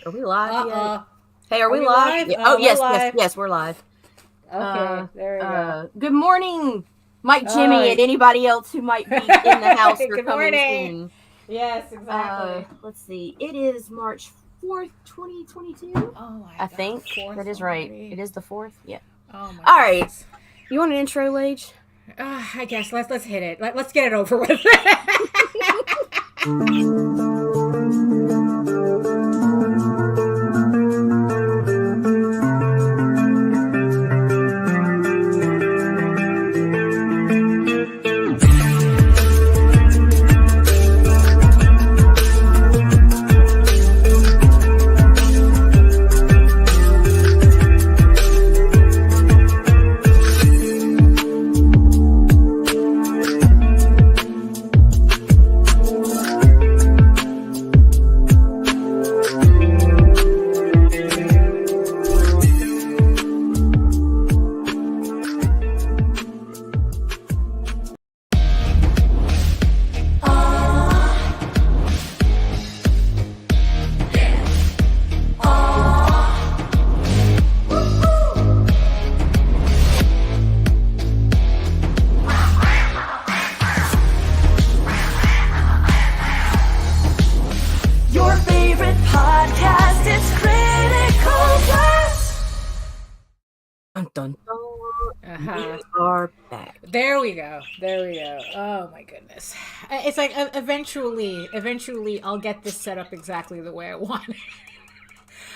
Are we live yet? Hey, Are we we live? live? Yeah. Oh, We're yes, live. yes, we're live. Okay, there we go. Good morning, Mike, Jimmy, Oh, and anybody else who might be in the house or good coming morning. soon. Yes, exactly. Let's see. It is March 4th, 2022. Oh my I God, think fourth that is right. already. It is the 4th. Yeah. Oh my All right. goodness. You want an intro, Lage? I guess let's hit it. Let's get it over with. Your favorite podcast, it's Critical Blast. Dun, dun, dun. Uh-huh. We are back. There we go. There we go. Oh my goodness. It's like eventually I'll get this set up exactly the way I want it.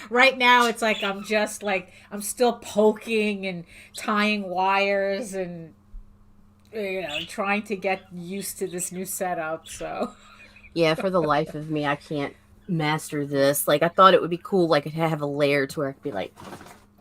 Right now it's like I'm still poking and tying wires and trying to get used to this new setup. So Yeah, for the life of me, I can't master this. Like, I thought it would be cool, like, to have a layer to where I could be like,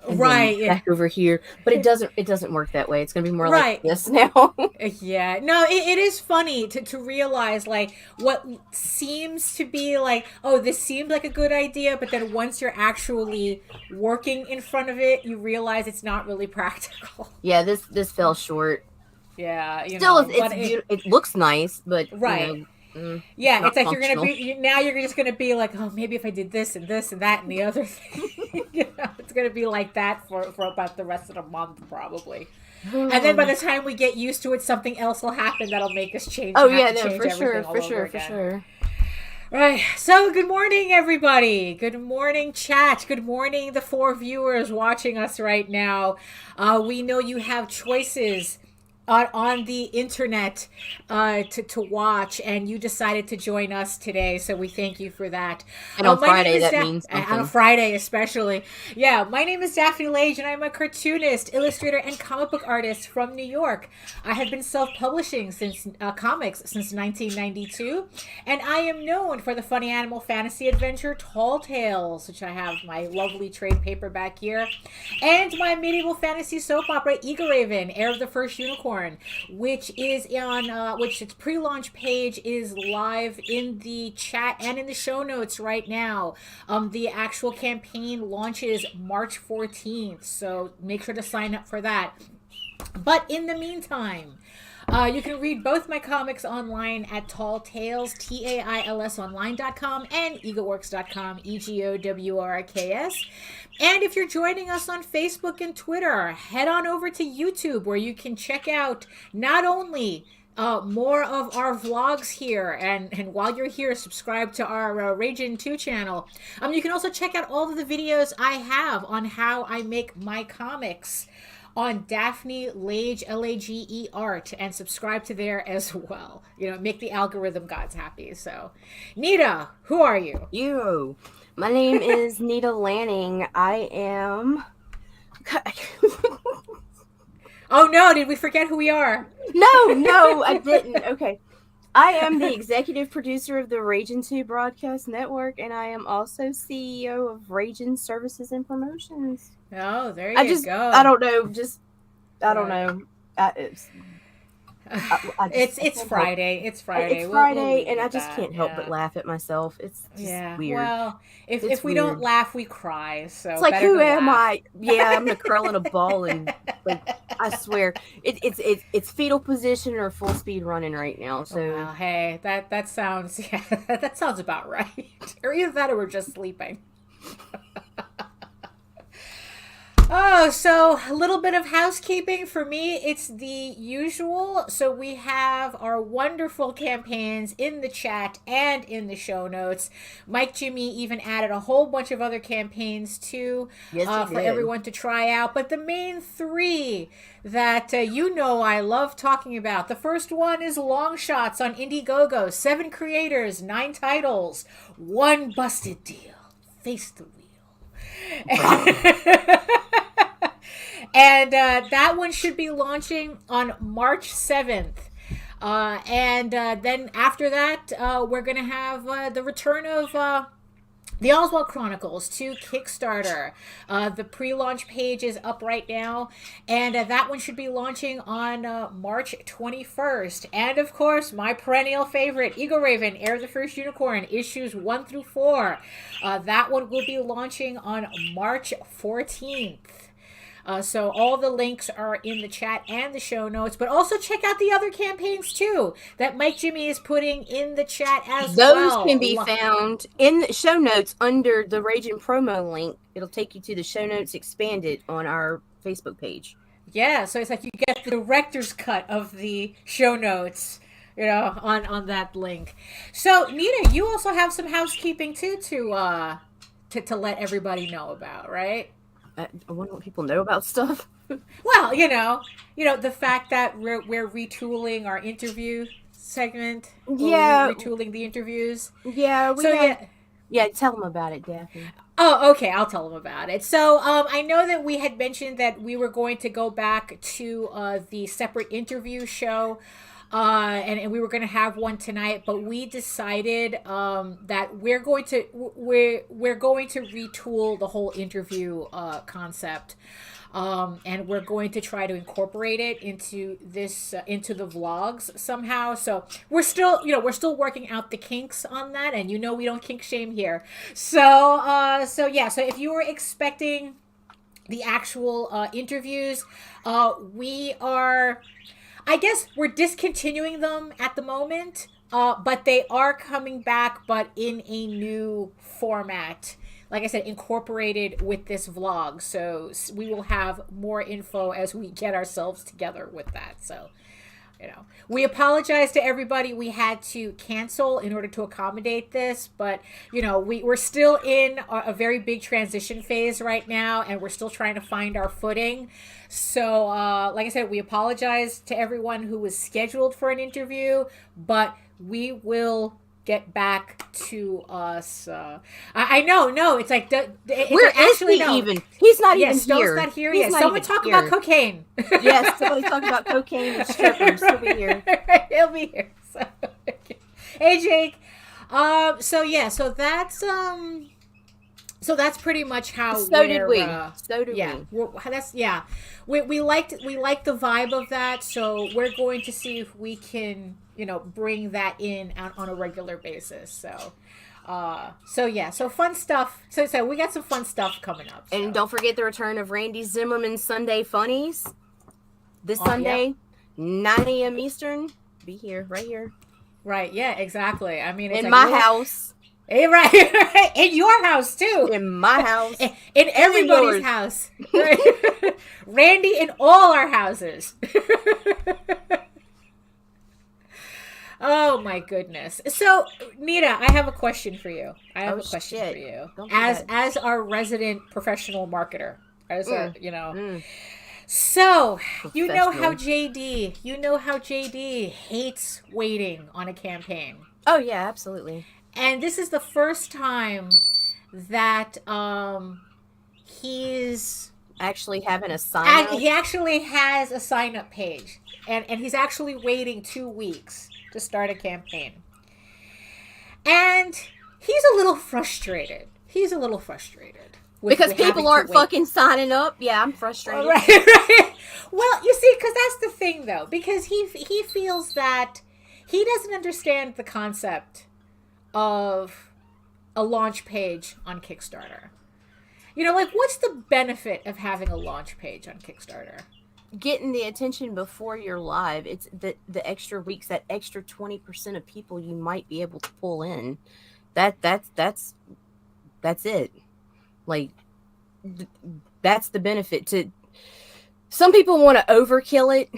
and right, then back over here, but it doesn't work that way. It's gonna be more right. like this now. Yeah, no, it is funny to realize like what seems to be like, oh, this seemed like a good idea, but then once you're actually working in front of it, you realize it's not really practical. Yeah, this fell short. Yeah, Still, it looks nice, but right. it's Yeah, not it's like you're functional. now you're just gonna be like, oh, maybe if I did this and this and that and the other thing, it's gonna be like that for about the rest of the month probably. And then by the time we get used to it, something else will happen that'll make us change. Oh have yeah, to no, change for sure, everything all for over sure, for again. sure. Right. So, good morning, everybody. Good morning, chat. Good morning, the 4 viewers watching us right now. We know you have choices on the internet to watch, and you decided to join us today, so we thank you for that. And on My name Friday, is that means on a something. Friday especially. Yeah, my name is Daphne Lage, and I'm a cartoonist, illustrator, and comic book artist from New York. I have been self-publishing since comics since 1992, and I am known for the funny animal fantasy adventure Tall Tales, which I have my lovely trade paperback here, and my medieval fantasy soap opera Eagle Raven, Heir of the First Unicorn, which is on which its pre-launch page is live in the chat and in the show notes right now. The actual campaign launches March 14th, so make sure to sign up for that. But in the meantime, you can read both my comics online at Tall Tales, TAILS online.com, and egoworks.com, EGOWRKS. And if you're joining us on Facebook and Twitter, head on over to YouTube where you can check out not only more of our vlogs here, and while you're here, subscribe to our Ragin 2 channel. You can also check out all of the videos I have on how I make my comics on Daphne Lage, Lage art, and subscribe to there as well. Make the algorithm gods happy. So, Nita, who are you? My name is Nita Lanning. I am. Oh no, did we forget who we are? No, I didn't. Okay. I am the executive producer of the Ragin 2 Broadcast Network, and I am also CEO of Ragin Services and Promotions. Oh, there you go. I don't know. I don't know. It's Friday. It's Friday. It's Friday, we'll and I just can't help but laugh at myself. It's just weird. Well, if we don't laugh, we cry. So it's like, who am I? Yeah, I'm gonna curl in a ball and I swear it's fetal position or full speed running right now. So well, hey, that sounds that sounds about right. Or either that or we're just sleeping. Oh, so a little bit of housekeeping for me. It's the usual. So we have our wonderful campaigns in the chat and in the show notes. Mike Jimmy even added a whole bunch of other campaigns too, Yes, he for did. everyone to try out. But the main three that I love talking about. The first one is long shots on Indiegogo. 7 creators, 9 titles, 1 busted deal. Face the wheel. And that one should be launching on March 7th. Then after that, we're going to have the return of the Oswald Chronicles to Kickstarter. The pre-launch page is up right now, and that one should be launching on March 21st. And of course, my perennial favorite, Eagle Raven, Heir of the First Unicorn, issues 1 through 4. That one will be launching on March 14th. So all the links are in the chat and the show notes, but also check out the other campaigns too that Mike Jimmy is putting in the chat as well. Those can be found in the show notes under the Ragin promo link. It'll take you to the show notes expanded on our Facebook page. Yeah, so it's like you get the director's cut of the show notes, on that link. So Nita, you also have some housekeeping too to let everybody know about, right? I wonder what people know about stuff. Well, the fact that we're retooling our interview segment. Yeah, retooling the interviews. Yeah, tell them about it, Daphne. Oh, okay, I'll tell them about it. So, I know that we had mentioned that we were going to go back to the separate interview show. And we were going to have one tonight, but we decided that we're going to retool the whole interview concept, and we're going to try to incorporate it into into the vlogs somehow. So we're still working out the kinks on that, and we don't kink shame here. So if you were expecting the actual interviews, I guess we're discontinuing them at the moment, but they are coming back, but in a new format. Like I said, incorporated with this vlog. So we will have more info as we get ourselves together with that. So, we apologize to everybody we had to cancel in order to accommodate this, but we're still in a very big transition phase right now, and we're still trying to find our footing. So like I said, we apologize to everyone who was scheduled for an interview, but we will get back to us. I know, no, it's like we're actually even. He's not even here. Not here yet. Someone talk about cocaine. Yes, somebody talk about cocaine and strippers. He'll be here. He'll be here. So, hey, Jake. So that's pretty much how. So did we. We liked the vibe of that. So we're going to see if we can bring that in on a regular basis. So fun stuff. So we got some fun stuff coming up. So. And don't forget the return of Randy Zimmerman's Sunday Funnies this Sunday, 9 a.m. Eastern. Be here, right here. Right. Yeah. Exactly. I mean, it's in my house. Hey, right. In your house too. In my house. In everybody's house. Right? Randy in all our houses. Oh my goodness. So, Nita, I have a question for you. As our resident professional marketer. So, you know how JD hates waiting on a campaign. Oh yeah, absolutely. And this is the first time that he's actually having a sign up. He actually has a sign up page. And he's actually waiting 2 weeks to start a campaign. And he's a little frustrated. Because people aren't fucking signing up. Yeah, I'm frustrated. Right. Well, you see, because that's the thing, though. Because he feels that he doesn't understand the concept of a launch page on Kickstarter. What's the benefit of having a launch page on Kickstarter? Getting the attention before you're live. It's the extra weeks, that extra 20% of people you might be able to pull in. That's it. Like, that's the benefit. To some people want to overkill it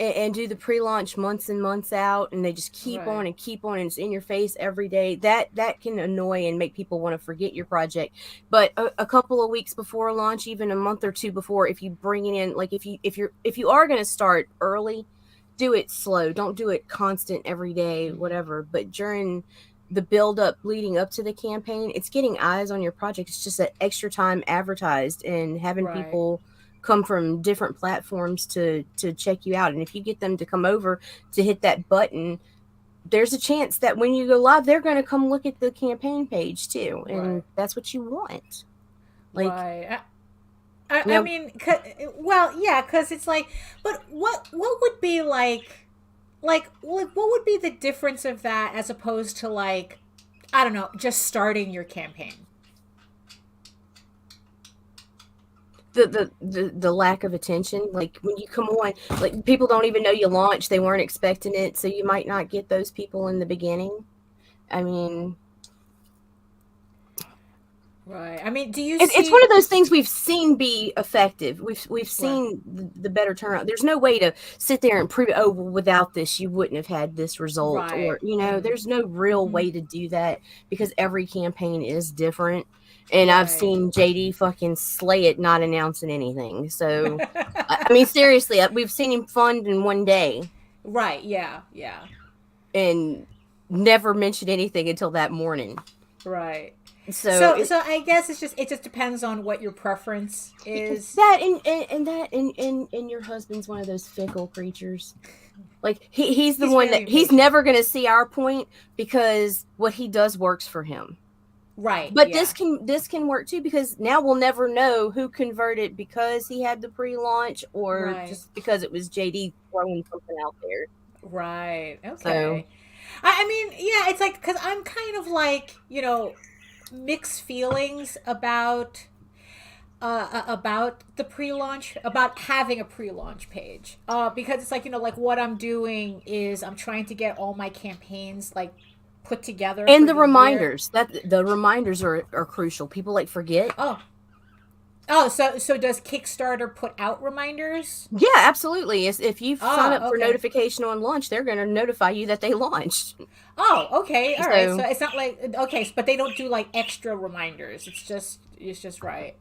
and do the pre-launch months and months out, and they just keep on and keep on, and it's in your face every day. That can annoy and make people want to forget your project. But a couple of weeks before launch, even a month or two before, if you bring it in, like if you are going to start early, do it slow. Don't do it constant every day, whatever. But during the build up leading up to the campaign, it's getting eyes on your project. It's just that extra time advertised and having people come from different platforms to check you out. And if you get them to come over to hit that button, there's a chance that when you go live, they're going to come look at the campaign page too. And that's what you want. Like, I mean, well, yeah, because it's like, but what would be like what would be the difference of that as opposed to, like, I don't know, just starting your campaign? The lack of attention. Like, when you come on, like, people don't even know you launched. They weren't expecting it, so you might not get those people in the beginning. I mean, I mean, do you it's one of those things we've seen be effective. We've seen the better turnout. There's no way to sit there and prove, oh, well, without this you wouldn't have had this result, or there's no real way to do that, because every campaign is different. And I've seen JD fucking slay it not announcing anything. So, I mean, seriously, we've seen him fund in one day. Right, yeah. And never mentioned anything until that morning. Right. So I guess it just depends on what your preference is. That and your husband's one of those fickle creatures. Like, he's the one that he's never going to see our point, because what he does works for him. Right. But this can work too, because now we'll never know who converted because he had the pre-launch, or just because it was JD throwing something out there. Right. Okay. So, I mean, yeah, it's like, because I'm kind of like, mixed feelings about the pre-launch, about having a pre-launch page, because it's like, like, what I'm doing is I'm trying to get all my campaigns, like, put together, and the reminders year. That the reminders are crucial. People, like, forget. So does Kickstarter put out reminders? Yeah, absolutely. If you sign up for notification on launch, they're going to notify you that they launched. Oh, okay. All right. So it's not like, okay, but they don't do, like, extra reminders. It's just right.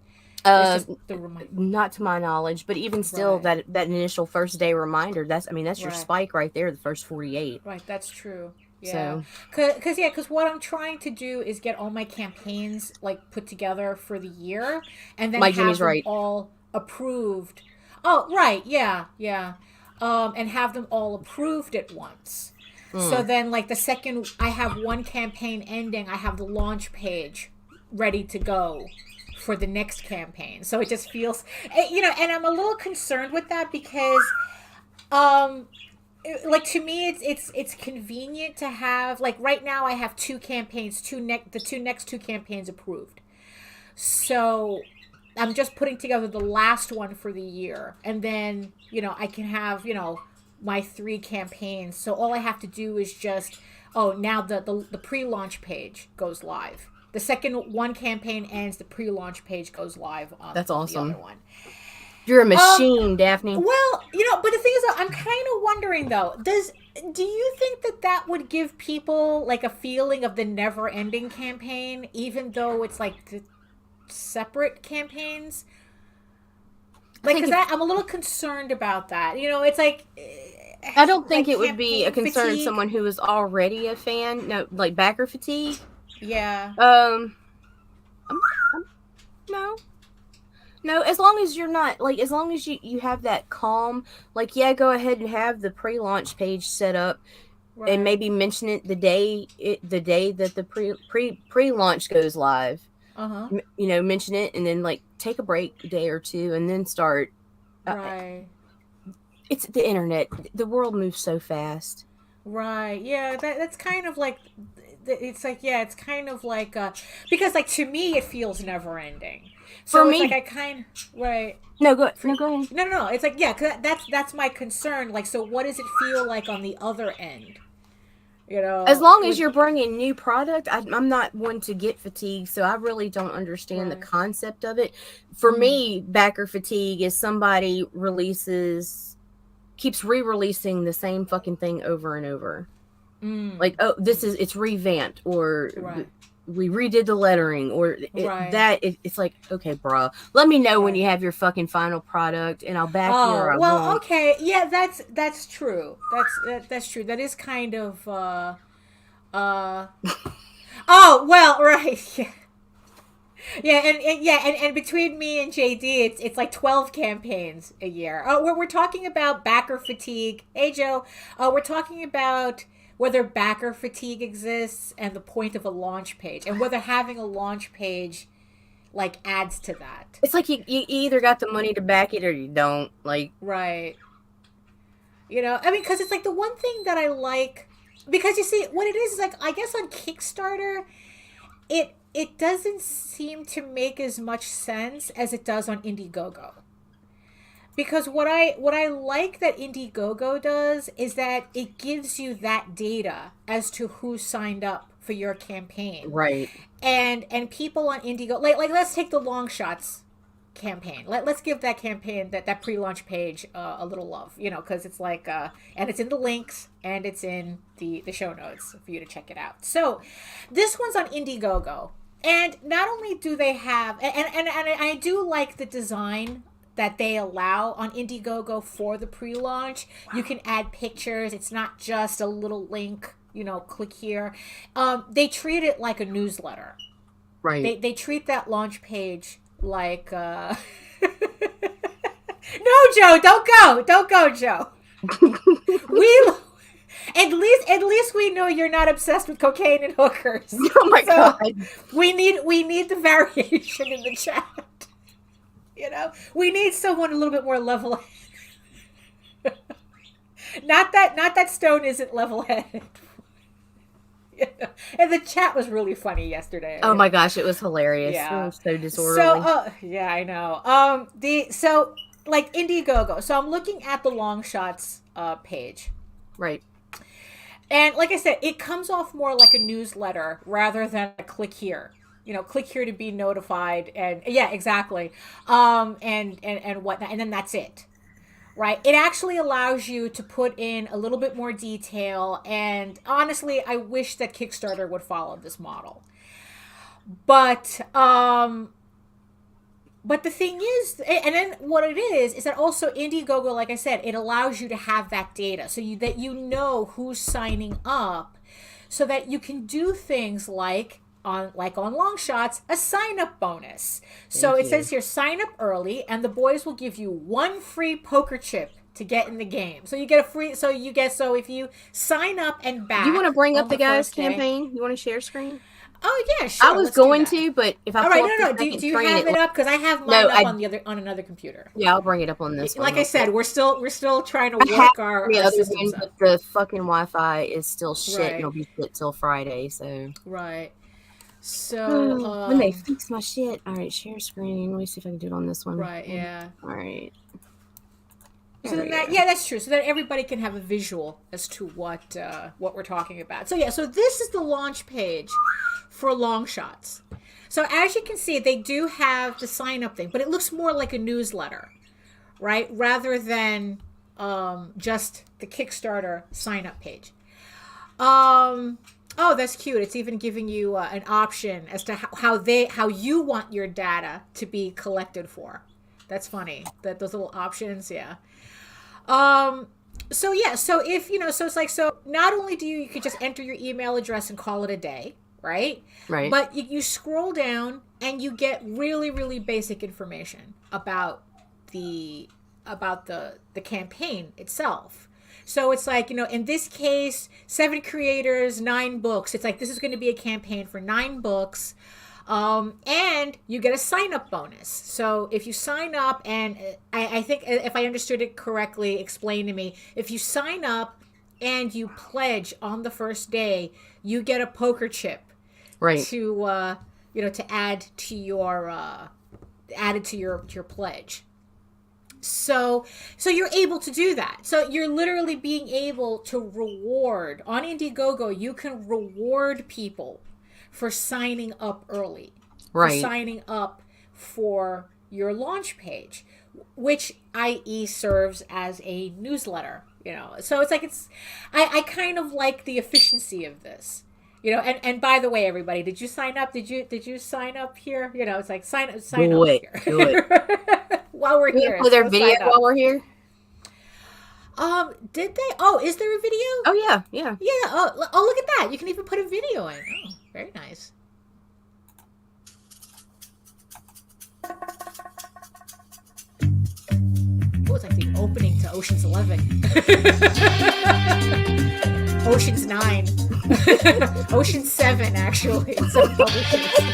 It's just the reminder. Not to my knowledge, but even still, that initial first day reminder, that's your spike right there, the first 48. Right. That's true. Yeah, because what I'm trying to do is get all my campaigns, like, put together for the year, and then have them all approved. Oh, right, yeah, and have them all approved at once. So then, like, the second I have one campaign ending, I have the launch page ready to go for the next campaign. So it just feels, and I'm a little concerned with that, because, like, to me, it's convenient to have, like, right now I have two campaigns, the next two campaigns approved. So I'm just putting together the last one for the year, and then, I can have, my 3 campaigns. So all I have to do is just, now the pre-launch page goes live. The second one campaign ends, the pre-launch page goes live on That's awesome. The other one. You're a machine, Daphne. Well, but the thing is, I'm kind of wondering, though, do you think that would give people, like, a feeling of the never-ending campaign, even though it's, like, the separate campaigns? Like, because I'm a little concerned about that. It's like, I don't think it would be a concern of someone who is already a fan. No, like, backer fatigue. Yeah. No, as long as you're not, like, as long as you have that calm, like, go ahead and have the pre-launch page set up, and maybe mention it the day that the pre-launch goes live. Mention it, and then, like, take a break a day or two, and then start. It's the internet. The world moves so fast. Right. Yeah. That's kind of like. It's like, it's kind of like, because, like, to me it feels never ending. So for it's me, like, I kind right. No, go ahead. No. It's like, 'cause that's my concern. Like, so what does it feel like on the other end? As long as you're bringing new product, I'm not one to get fatigue, so I really don't understand the concept of it. For me, backer fatigue is somebody keeps re-releasing the same fucking thing over and over. Like, oh, it's revamped, or we redid the lettering, or it's like, okay, bro, let me know when you have your fucking final product, and I'll back you. Or I won't. Okay, yeah, that's true. That's true. That is kind of oh well, right. Yeah, and between me and JD, it's like 12 campaigns a year. Oh, we're talking about backer fatigue. Hey, Joe, we're talking about whether backer fatigue exists and the point of a launch page, and whether having a launch page like adds to that. It's like you either got the money to back it or you don't. Like, right. I mean, because it's like the one thing that I like, because you see, what it is like, I guess on Kickstarter, it doesn't seem to make as much sense as it does on Indiegogo. Because what I like that Indiegogo does is that it gives you that data as to who signed up for your campaign. Right. And people on Indiegogo, like let's take the Long Shots campaign. Let's give that campaign, that pre-launch page a little love, because it's like, and it's in the links and it's in the show notes for you to check it out. So this one's on Indiegogo. And not only do they have, and I do like the design that they allow on Indiegogo for the pre-launch. You can add pictures. It's not just a little link, click here. They treat it like a newsletter. Right. They treat that launch page like, no, Joe, don't go, Joe. At least we know you're not obsessed with cocaine and hookers. Oh my God. We need the variation in the chat. We need someone a little bit more level headed. Not that Stone isn't level headed. And the chat was really funny yesterday. Oh my gosh, it was hilarious. Yeah. It was so disorderly. So yeah, I know. So like Indiegogo. So I'm looking at the Long Shots page. Right. And like I said, it comes off more like a newsletter rather than a click here. Click here to be notified, and yeah, exactly. And whatnot, and then that's it. Right? It actually allows you to put in a little bit more detail, and honestly, I wish that Kickstarter would follow this model. But the thing is, and then what it is that also Indiegogo, like I said, it allows you to have that data, so that you know who's signing up, so that you can do things like on Long Shots, a sign-up bonus. So it says here, sign up early, and the boys will give you 1 free poker chip to get in the game. So you get a free, so if you sign up and back. You want to bring up the guys' campaign? You want to share screen? Oh yeah, sure. I was going to, but if I all right, no. Do you have it up? Because I have mine up on another computer. Yeah, I'll bring it up on this one. Like I said, we're still trying to work our systems up. But the fucking Wi-Fi is still shit, and it'll be shit till Friday. So right. So when they fix my shit, all right, share screen. Let me see if I can do it on this one. Right. Yeah. All right. So then that's true. So that everybody can have a visual as to what we're talking about. So yeah, so this is the launch page for Long Shots. So as you can see, they do have the sign up thing, but it looks more like a newsletter, right? Rather than just the Kickstarter sign up page. Oh, that's cute. It's even giving you an option as to how you want your data to be collected for. That's funny. Those little options, yeah. So if so it's like, so not only do you could just enter your email address and call it a day, right? Right. But you scroll down and you get really, really basic information about the campaign itself. So it's like, in this case, 7 creators, 9 books. It's like, this is going to be a campaign for 9 books. And you get a sign-up bonus. So if you sign up, and I think if I understood it correctly, explain to me, if you sign up and you pledge on the first day, you get a poker chip. Right. To add to your pledge. So you're able to do that. So you're literally being able to reward on Indiegogo. You can reward people for signing up early, for Right. signing up for your launch page, which i.e. serves as a newsletter. So it's like I kind of like the efficiency of this. And by the way, everybody, did you sign up? Did you sign up here? It's like sign up Do it. here. Do it. While we're We here. play their So video sign up. while we're here. Did they? Oh, is there a video? Oh yeah, yeah. Yeah. Oh, look at that. You can even put a video in. Oh, very nice. Oh, it's like the opening to Ocean's 11. Ocean's 9. Ocean's 7, actually. It's a publishers.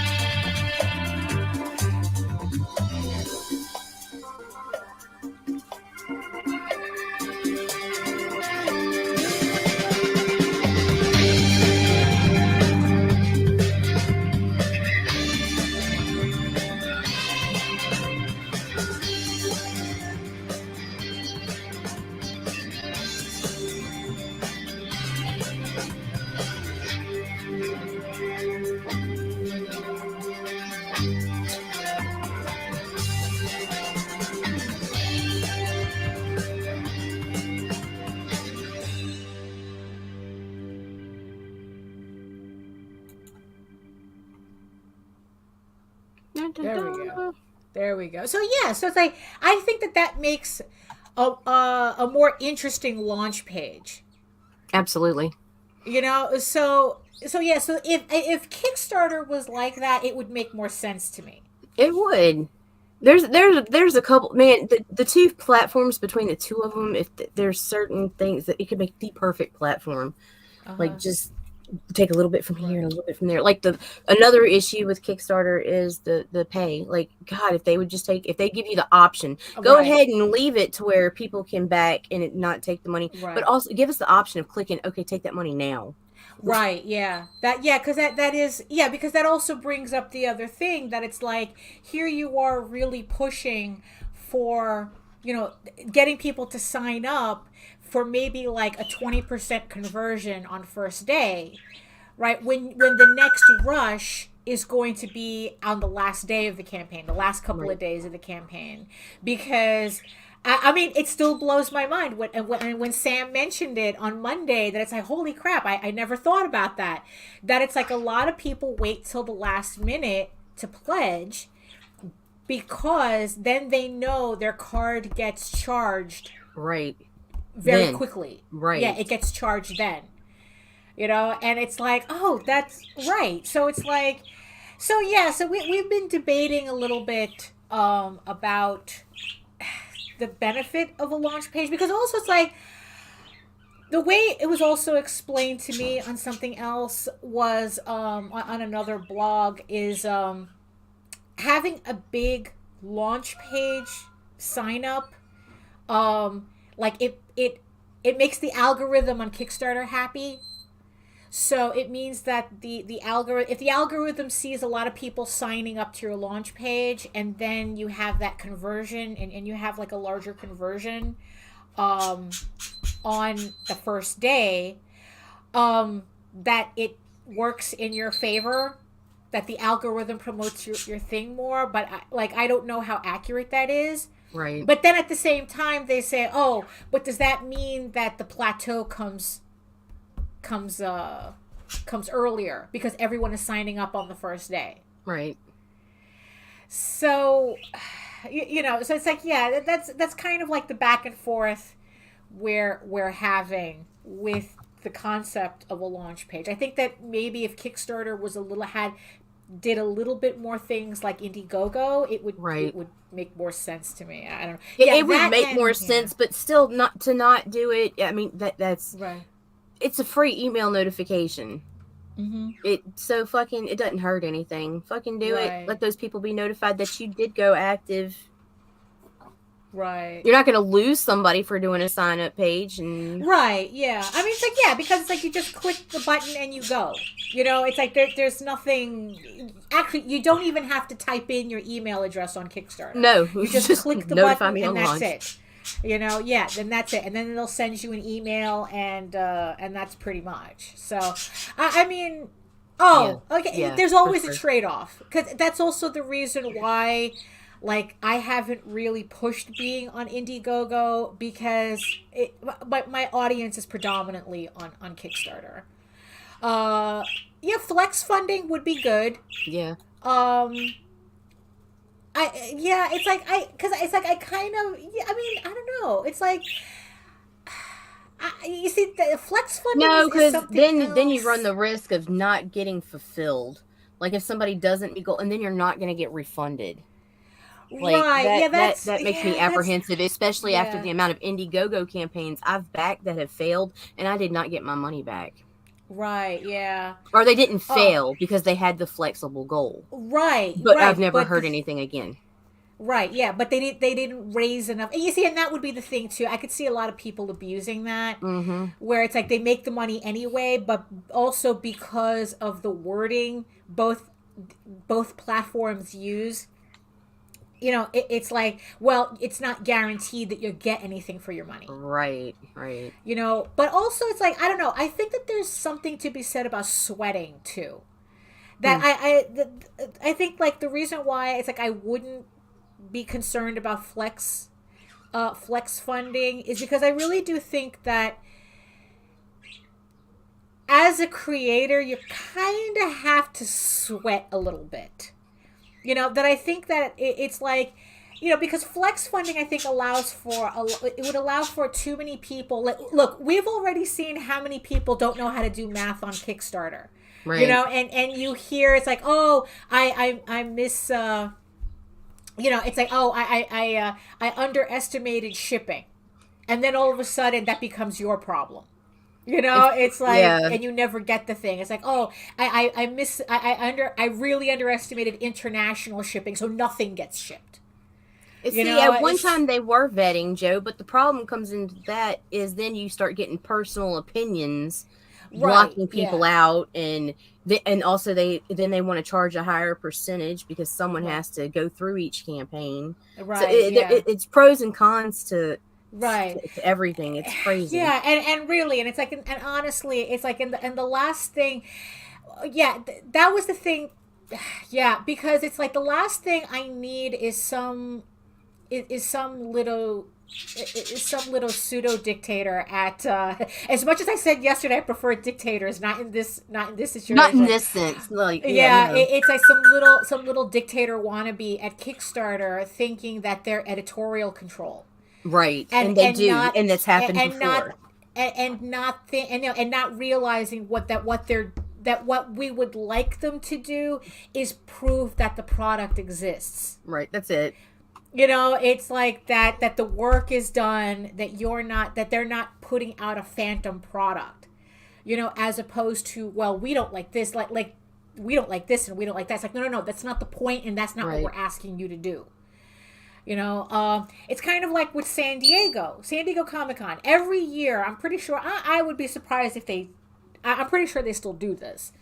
There we go. So yeah, so it's like I think that makes a more interesting launch page. Absolutely. So yeah, so if Kickstarter was like that, it would make more sense to me. It would. There's a couple, man, the two platforms between the two of them, if there's certain things that it could make the perfect platform. Like just take a little bit from here and a little bit from there. Like another issue with Kickstarter is the pay. Like, God, if they give you the option, go ahead and leave it to where people can back and it not take the money, but also give us the option of clicking, okay, take that money now. Right. Yeah. Because because that also brings up the other thing that it's like, here you are really pushing for, getting people to sign up for maybe like a 20% conversion on first day, right? When the next rush is going to be on the last day of the campaign, the last couple of days of the campaign, because I mean, it still blows my mind when Sam mentioned it on Monday, that it's like, holy crap, I never thought about that. That it's like a lot of people wait till the last minute to pledge because then they know their card gets charged. Right. Very quickly. Right. Yeah, it gets charged then. And it's like, oh, that's right. So it's like, so yeah, so we've been debating a little bit about the benefit of a launch page, because also it's like the way it was also explained to me on something else was on another blog is having a big launch page sign up, like it makes the algorithm on Kickstarter happy. So it means that the algorithm, if the algorithm sees a lot of people signing up to your launch page, and then you have that conversion and you have like a larger conversion on the first day, that it works in your favor, that the algorithm promotes your thing more. But I don't know how accurate that is. Right. But then at the same time they say, oh, but does that mean that the plateau comes earlier because everyone is signing up on the first day? Right. So so it's like, yeah, that's kind of like the back and forth we're having with the concept of a launch page. I think that maybe if Kickstarter was did a little bit more things like Indiegogo, it would make more sense to me. I don't know. It would make more sense, but still not do it. I mean, that's right. It's a free email notification. Mm-hmm. It doesn't hurt anything. Fucking do it. Let those people be notified that you did go active. Right. You're not going to lose somebody for doing a sign up page. And Right, yeah. I mean, it's like, yeah, because it's like you just click the button and you go. You know, it's like there's nothing. Actually, you don't even have to type in your email address on Kickstarter. no, You just click the notify button me and on that's launch. it. You know, yeah, then that's it. And then they'll send you an email and that's pretty much. So, I mean, okay, yeah, there's always for a sure. trade-off. Because that's also the reason why, like, I haven't really pushed being on Indiegogo because my audience is predominantly on Kickstarter. Yeah, flex funding would be good. Yeah. It's like I kind of, yeah, I mean, I don't know. It's like, you see, the flex funding No, is because something then you else. run the risk of not getting fulfilled. Like if somebody doesn't meet goal, and then you're not going to get refunded. Like Right, yeah, that makes me apprehensive, especially after the amount of Indiegogo campaigns I've backed that have failed, and I did not get my money back. Right, yeah. Or they didn't fail because they had the flexible goal. Right, But right. I've never heard anything again. Right, yeah, but they didn't raise enough. And you see, and that would be the thing too. I could see a lot of people abusing that, where it's like they make the money anyway, but also because of the wording both platforms use. You know, it's like, well, it's not guaranteed that you'll get anything for your money. Right, right. You know, but also it's like, I don't know. I think that there's something to be said about sweating too. That I think like the reason why it's like I wouldn't be concerned about flex funding is because I really do think that as a creator, you kind of have to sweat a little bit. You know, that I think that it's like, you know, because flex funding, I think, allows for, it would allow for too many people. Like, look, we've already seen how many people don't know how to do math on Kickstarter. Right. You know, and you hear, it's like, oh, I miss, you know, it's like, oh, I underestimated shipping. And then all of a sudden that becomes your problem. You know, it's like, and you never get the thing. It's like, oh, I really underestimated international shipping, so nothing gets shipped. See, at one time they were vetting, Joe, but the problem comes into that is then you start getting personal opinions, blocking people out, and also they want to charge a higher percentage because someone has to go through each campaign. Right. So it's pros and cons to everything. It's crazy. Yeah, and really, and it's like, and honestly, it's like, and the last thing, that was the thing, because it's like the last thing I need is some little pseudo dictator at as much as I said yesterday I prefer dictators, not in this situation, not in this sense, like it's like some little dictator wannabe at Kickstarter thinking that they're editorial control. Right, and they do, and that's happened before. Not realizing what we would like them to do is prove that the product exists. Right, that's it. You know, it's like that the work is done, that they're not putting out a phantom product. You know, as opposed to, well, we don't like this, like we don't like this and we don't like that. It's like, no, that's not the point, and that's not what we're asking you to do. You know, it's kind of like with San Diego Comic-Con. Every year, I'm pretty sure, I would be surprised if I'm pretty sure they still do this.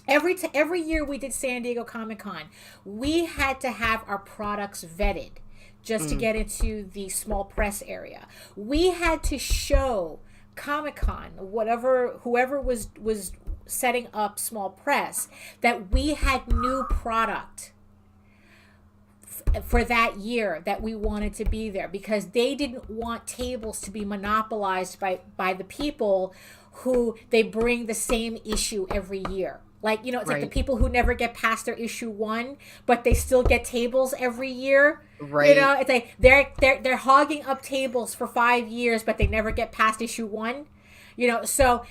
Every year we did San Diego Comic-Con, we had to have our products vetted just to get into the small press area. We had to show Comic-Con, whoever was setting up small press, that we had new product for that year that we wanted to be there, because they didn't want tables to be monopolized by the people who they bring the same issue every year. Like, you know, it's like the people who never get past their issue 1, but they still get tables every year. Right. You know, it's like they're hogging up tables for 5 years, but they never get past issue 1. You know, so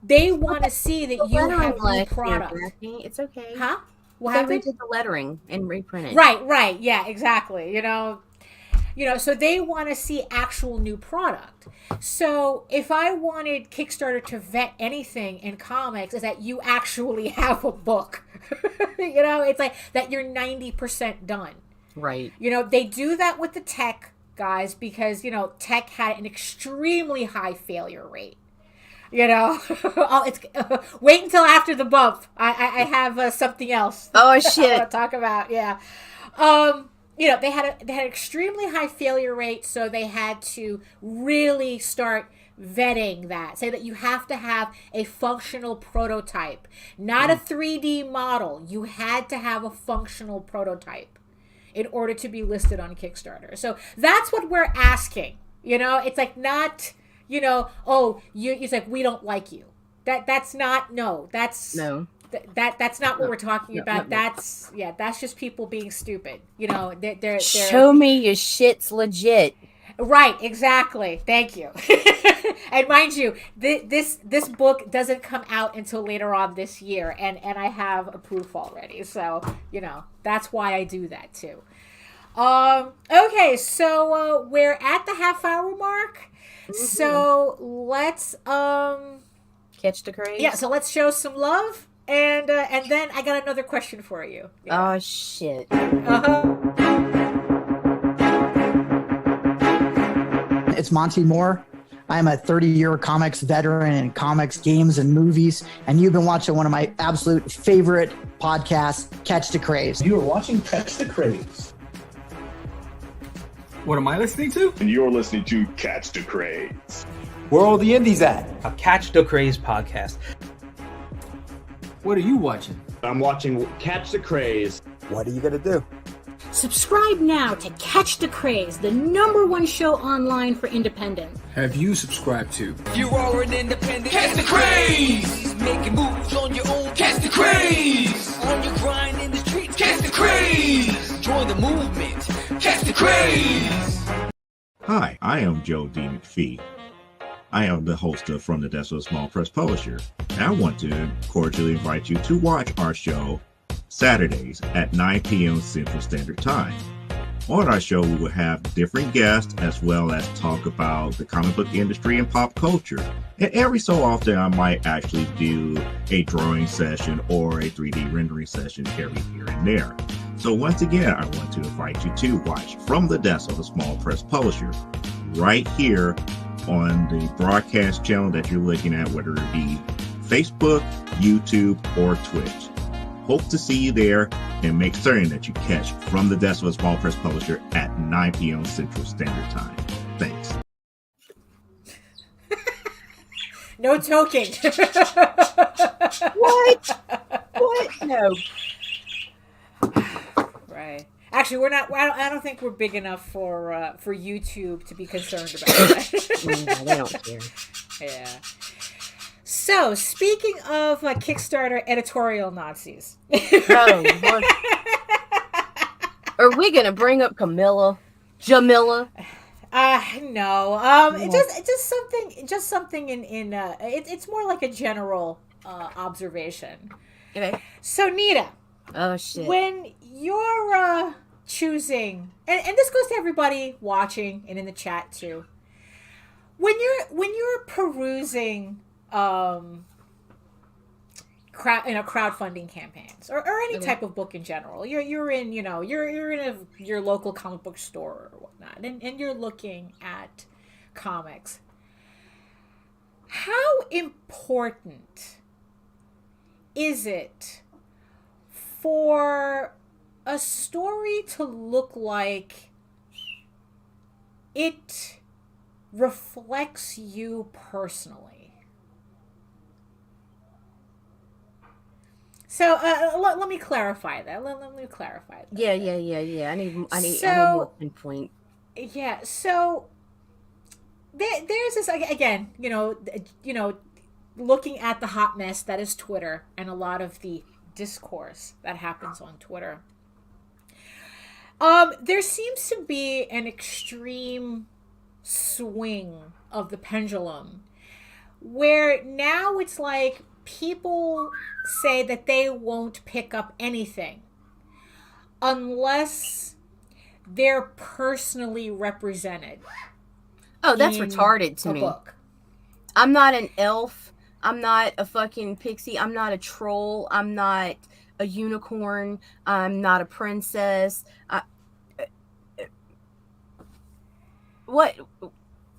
they want to see that you have new product. It's okay. Huh? What so happened? They did the lettering and reprinted. Right. Yeah, exactly. You know, so they want to see actual new product. So if I wanted Kickstarter to vet anything in comics, is that you actually have a book. You know, it's like that you're 90% done. Right. You know, they do that with the tech guys, because, you know, tech had an extremely high failure rate. You know, wait until after the bump. I have something else. Oh shit! I want to talk about. Yeah, you know, they had an extremely high failure rate, so they had to really start vetting that. Say that you have to have a functional prototype, not a 3D model. You had to have a functional prototype in order to be listed on Kickstarter. So that's what we're asking. You know, it's like not. You know, it's like, we don't like you. That's not that's not what we're talking about. That's just people being stupid. You know, they're show me your shit's legit. Right, exactly. Thank you. And mind you, this book doesn't come out until later on this year, and I have a proof already. So, you know, that's why I do that too. Okay, so we're at the half-hour mark. So let's catch the craze. Yeah, so let's show some love, and then I got another question for you. Yeah. Oh shit. It's Monty Moore. I'm a 30-year comics veteran in comics, games, and movies, and you've been watching one of my absolute favorite podcasts, Catch the Craze. You are watching Catch the Craze. What am I listening to? And you're listening to Catch the Craze. Where are all the indies at? A Catch the Craze podcast. What are you watching? I'm watching Catch the Craze. What are you going to do? Subscribe now to Catch the Craze, the #1 show online for independent. Have you subscribed to? You are an independent. Catch the Craze. Making moves on your own. Catch the Craze. On your grind in the streets. Catch the Craze. Join the movement. Catch the Craze. Hi, I am Joe D. McPhee. I am the host of From the Desk of a Small Press Publisher. And I want to cordially invite you to watch our show Saturdays at 9 p.m. Central Standard Time. On our show, we will have different guests as well as talk about the comic book industry and pop culture. And every so often, I might actually do a drawing session or a 3D rendering session every here and there. So once again, I want to invite you to watch From the Desk of a Small Press Publisher right here on the broadcast channel that you're looking at, whether it be Facebook, YouTube, or Twitch. Hope to see you there, and make certain that you catch From the Desk of a Small Press Publisher at 9 p.m. Central Standard Time. Thanks. No token. What? No. Right. Actually, we're not. I don't think we're big enough for YouTube to be concerned about that. No, they don't care. Yeah. So, speaking of Kickstarter editorial Nazis. Oh, are we gonna bring up Jamila? No. Just something in it's more like a general observation. Okay. So, Nita. Oh shit. When you're choosing, and this goes to everybody watching and in the chat too. When you're perusing crowdfunding campaigns or any type of book in general, you're in your local comic book store or whatnot, and you're looking at comics. How important is it for a story to look like it reflects you personally? So let me clarify that. Let me clarify that. Yeah. I need more pinpoint. Yeah. So there's this again. Looking at the hot mess that is Twitter and a lot of the discourse that happens on Twitter. There seems to be an extreme swing of the pendulum where now it's like people say that they won't pick up anything unless they're personally represented. Oh, that's retarded to me. Book. I'm not an elf. I'm not a fucking pixie. I'm not a troll. I'm not a unicorn. I'm not a princess. What?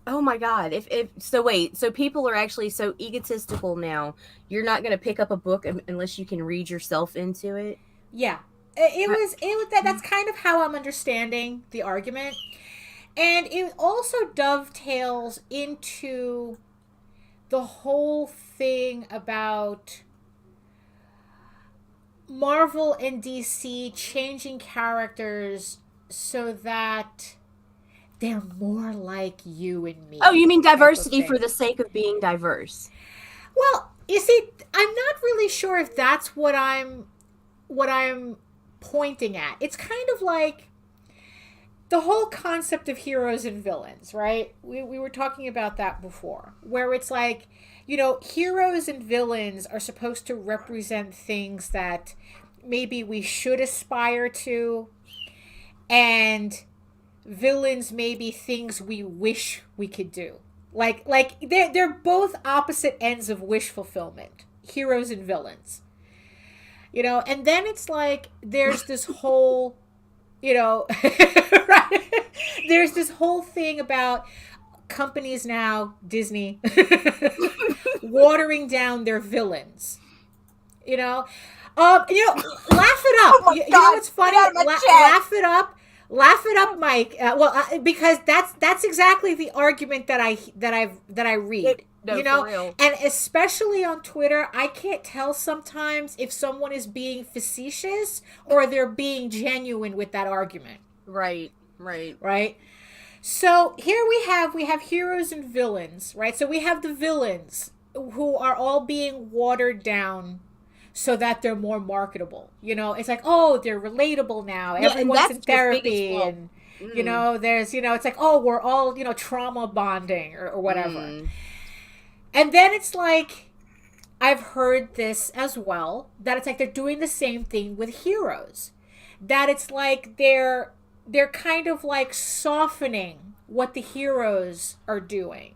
Oh my God! If so, wait. So people are actually so egotistical now. You're not going to pick up a book unless you can read yourself into it. Yeah, it was that's kind of how I'm understanding the argument, and it also dovetails into the whole thing about Marvel and DC changing characters so that they're more like you and me. Oh, you mean diversity for the sake of being diverse? Well, you see, I'm not really sure if that's what I'm pointing at. It's kind of like the whole concept of heroes and villains, right? We were talking about that before, where it's like, you know, heroes and villains are supposed to represent things that maybe we should aspire to, and villains may be things we wish we could do. Like they're both opposite ends of wish fulfillment, heroes and villains. You know, and then it's like there's this whole, you know, right? There's this whole thing about companies now, Disney, watering down their villains. You know, laugh it up. Oh you know what's funny? Laugh it up. Laugh it up, Mike. Because that's exactly the argument that I read. No, you know, for real. and especially on Twitter, I can't tell sometimes if someone is being facetious or they're being genuine with that argument. Right. So here we have heroes and villains, right? So we have the villains who are all being watered down so that they're more marketable. You know, it's like, oh, they're relatable now. Everyone's in therapy, and you know, there's, you know, it's like, oh, we're all, you know, trauma bonding or whatever. And then it's like, I've heard this as well, that it's like they're doing the same thing with heroes. That it's like they're kind of like softening what the heroes are doing.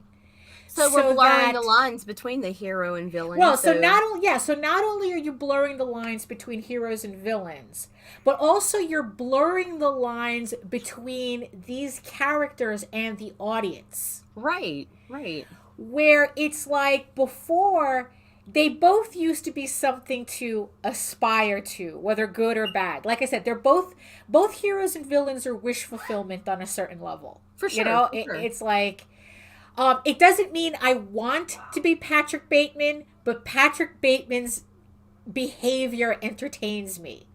So we're blurring the lines between the hero and villain. Well, so not only are you blurring the lines between heroes and villains, but also you're blurring the lines between these characters and the audience. Right. Where it's like before, they both used to be something to aspire to, whether good or bad. Like I said, they're both heroes and villains are wish fulfillment on a certain level. For sure. You know, sure. It's like, it doesn't mean I want to be Patrick Bateman, but Patrick Bateman's behavior entertains me.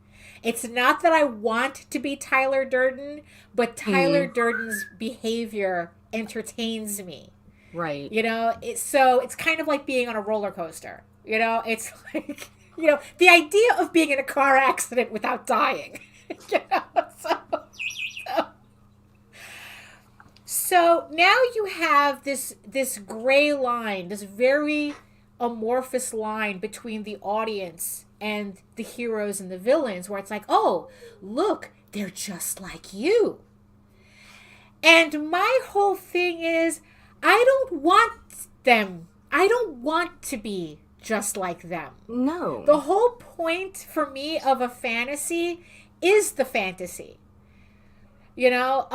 It's not that I want to be Tyler Durden, but Tyler Durden's behavior entertains me. Right. You know, it's kind of like being on a roller coaster. You know, it's like, you know, the idea of being in a car accident without dying. You know, so now you have this gray line, this very amorphous line between the audience and the heroes and the villains, where it's like, oh, look, they're just like you. And my whole thing is, I don't want to be just like them. No. The whole point for me of a fantasy is the fantasy. You know,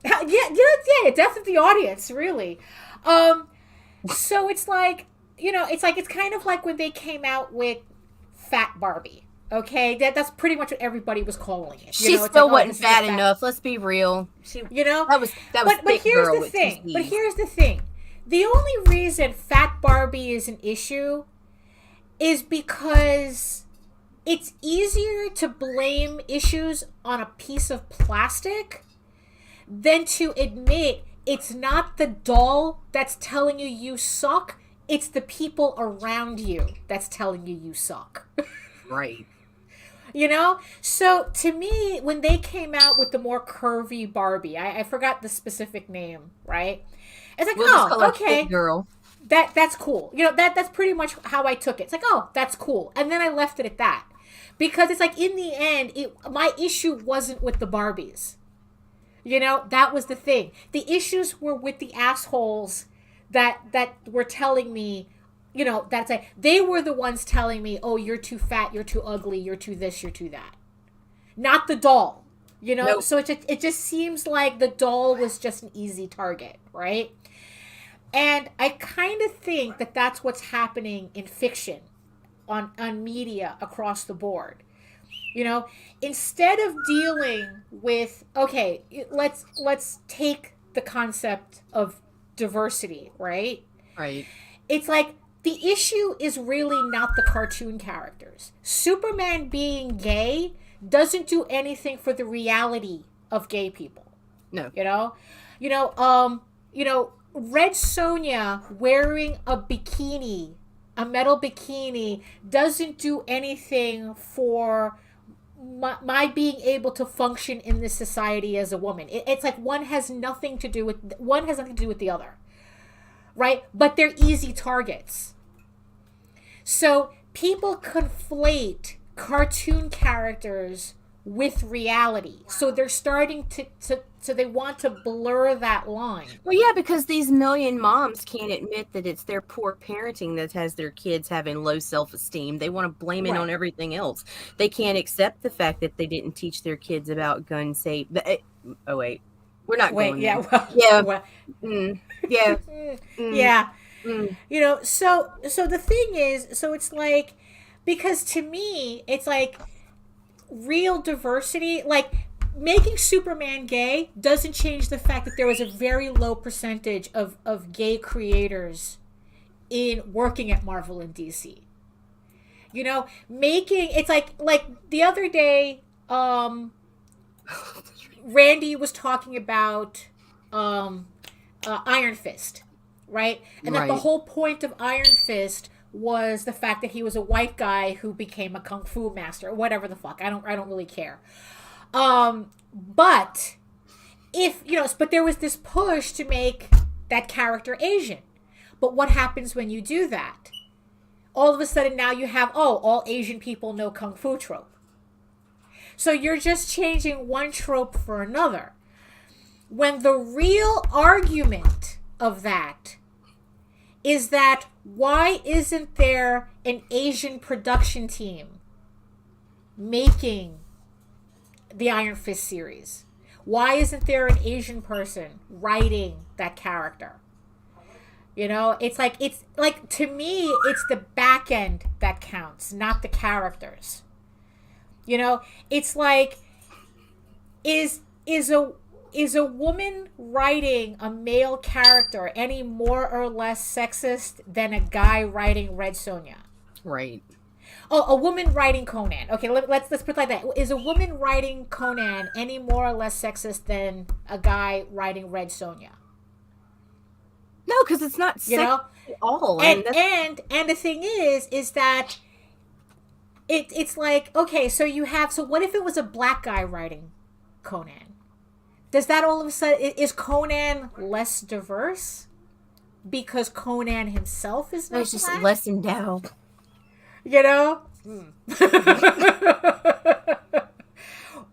death of the audience, really. So it's like, you know, it's kind of like when they came out with Fat Barbie. Okay, that's pretty much what everybody was calling it. She still wasn't fat enough. Let's be real. You know, that was. But here's the thing. But here's the thing. The only reason Fat Barbie is an issue is because it's easier to blame issues on a piece of plastic than to admit it's not the doll that's telling you suck. It's the people around you that's telling you suck. Right. You know? So, to me, when they came out with the more curvy Barbie, I forgot the specific name, right? It's like, okay. Girl. That's cool. You know, that's pretty much how I took it. It's like, oh, that's cool. And then I left it at that. Because it's like, in the end, my issue wasn't with the Barbies. You know, that was the thing. The issues were with the assholes that were telling me, you know, that's like, they were the ones telling me, oh, you're too fat, you're too ugly, you're too this, you're too that. Not the doll. You know, so it just seems like the doll was just an easy target, right? And I kind of think that that's what's happening in fiction, on media across the board. You know, instead of dealing with, okay, let's take the concept of diversity, right? Right. It's like the issue is really not the cartoon characters. Superman being gay doesn't do anything for the reality of gay people. No. You know, Red Sonja wearing a bikini, a metal bikini, doesn't do anything for my being able to function in this society as a woman. It's like one has nothing to do with the other, right? But they're easy targets. So people conflate cartoon characters with reality. So they're starting so they want to blur that line. Well, yeah, because these million moms can't admit that it's their poor parenting that has their kids having low self-esteem. They want to blame it on everything else. They can't accept the fact that they didn't teach their kids about gun safety. Oh, wait. We're not going there. Yeah. You know, so the thing is, so it's like, because to me, it's like real diversity, like making Superman gay doesn't change the fact that there was a very low percentage of gay creators in working at Marvel and DC. You know, it's like the other day, Randy was talking about Iron Fist, right? And that the whole point of Iron Fist was the fact that he was a white guy who became a kung fu master, or whatever the fuck. I don't really care. But but there was this push to make that character Asian. But what happens when you do that? All of a sudden now you have, all Asian people know kung fu trope. So you're just changing one trope for another. When the real argument of that is that why isn't there an Asian production team making the Iron Fist series? Why isn't there an Asian person writing that character? You know, it's like to me, it's the back end that counts, not the characters. You know, it's like, is a woman writing a male character any more or less sexist than a guy writing Red Sonja? Right. Oh, a woman writing Conan. Okay, let's put it like that. Is a woman writing Conan any more or less sexist than a guy writing Red Sonja? No, because it's not sexist at all. And the thing is that it's like, okay, so what if it was a black guy writing Conan? Does that all of a sudden, is Conan less diverse because Conan himself is not it's just black? less endowed. You know?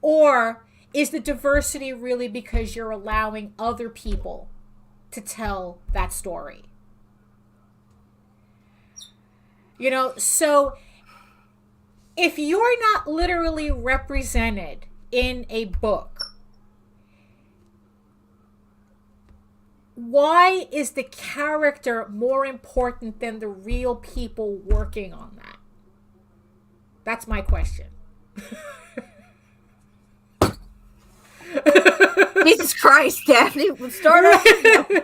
Or is the diversity really because you're allowing other people to tell that story? You know, so if you're not literally represented in a book, why is the character more important than the real people working on that? That's my question. Jesus Christ, Daphne! Start off. They're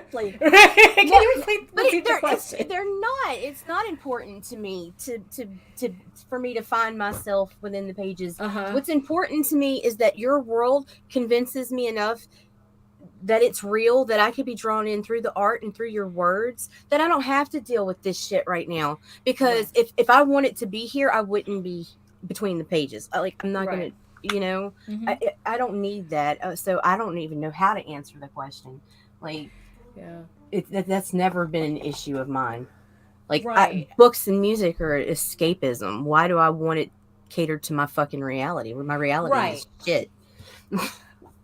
not. It's not important to me for me to find myself within the pages. What's important to me is that your world convinces me enough that it's real, that I could be drawn in through the art and through your words, that I don't have to deal with this shit right now. Because if I wanted to be here, I wouldn't be between the pages. I'm not going to, you know, I don't need that. So I don't even know how to answer the question. That's never been an issue of mine. Books and music are escapism. Why do I want it catered to my fucking reality? When my reality is shit.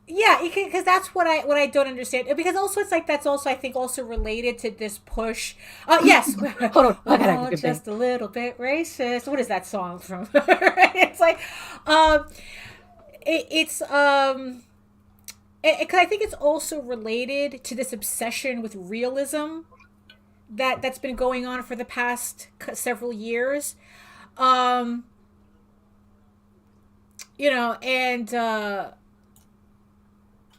Yeah, because that's what I don't understand. Because also it's like that's also I think also related to this push. Yes, hold on, just a little bit racist. What is that song from? It's like, because I think it's also related to this obsession with realism that's been going on for the past several years. And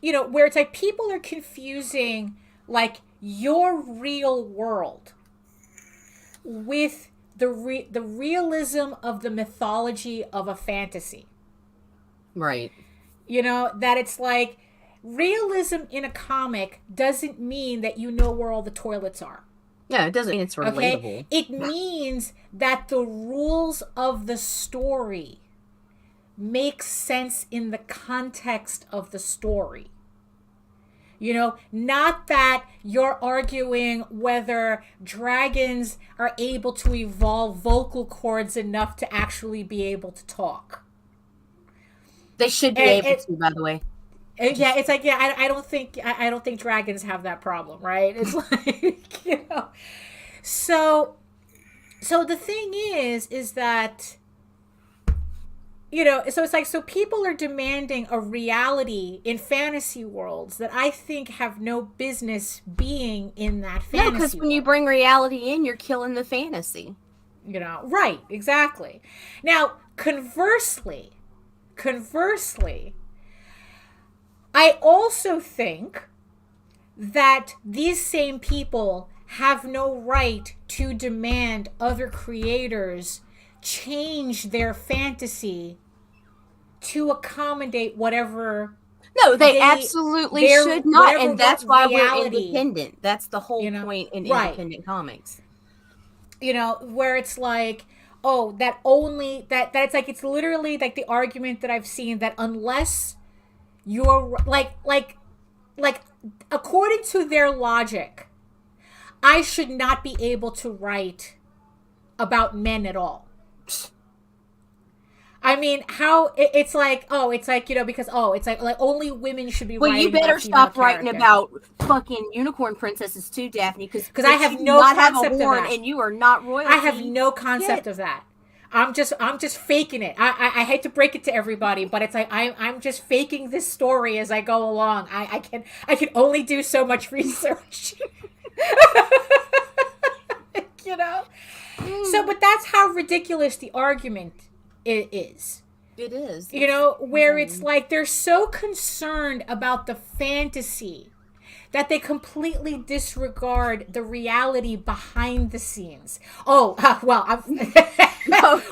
where it's like people are confusing like your real world with the realism of the mythology of a fantasy. Right. That it's like realism in a comic doesn't mean that you know where all the toilets are. Yeah, it doesn't mean it's relatable. Okay? It means that the rules of the story make sense in the context of the story. Not that you're arguing whether dragons are able to evolve vocal cords enough to actually be able to talk. They should be able to, by the way. Yeah, it's like, I don't think dragons have that problem, right? It's like, So the thing is that, so it's like, so people are demanding a reality in fantasy worlds that I think have no business being in that fantasy. No, because when you bring reality in, you're killing the fantasy. Right, exactly. Now, conversely, I also think that these same people have no right to demand other creators change their fantasy to accommodate whatever. No, they absolutely should not, and that's why we're independent. That's the whole point in independent comics. Where it's like, oh, that it's like, it's literally like the argument that I've seen that unless you're like according to their logic, I should not be able to write about men at all. I mean, how it's like, because it's like only women should be writing. Well, you better stop writing about fucking unicorn princesses too, Daphne, because I have no concept of that, and you are not royalty. I have no concept of that. I'm just faking it. I hate to break it to everybody, but it's like I'm just faking this story as I go along. I can only do so much research. So, but that's how ridiculous the argument is. It is. Where it's like they're so concerned about the fantasy that they completely disregard the reality behind the scenes. Oh, well,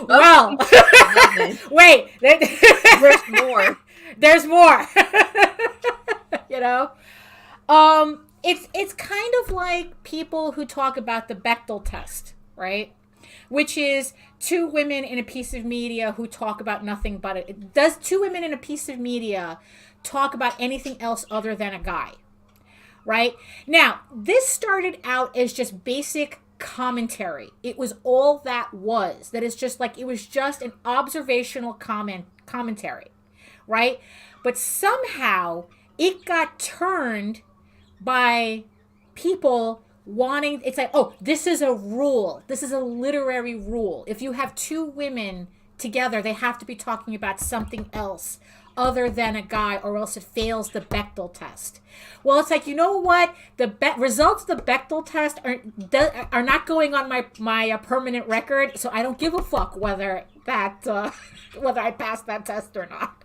well, wait, there's more. There's more. It's kind of like people who talk about the Bechdel test, right? Which is two women in a piece of media who talk about nothing but it. Does two women in a piece of media talk about anything else other than a guy? Right? Now, this started out as just basic commentary. It was all that was. That is just like, it was just an observational commentary. Right? But somehow it got turned by people wanting, it's like, oh, this is a rule. This is a literary rule. If you have two women together, they have to be talking about something else other than a guy, or else it fails the Bechdel test. Well, it's like, you know what? The results of the Bechdel test are not going on my permanent record, so I don't give a fuck whether whether I passed that test or not.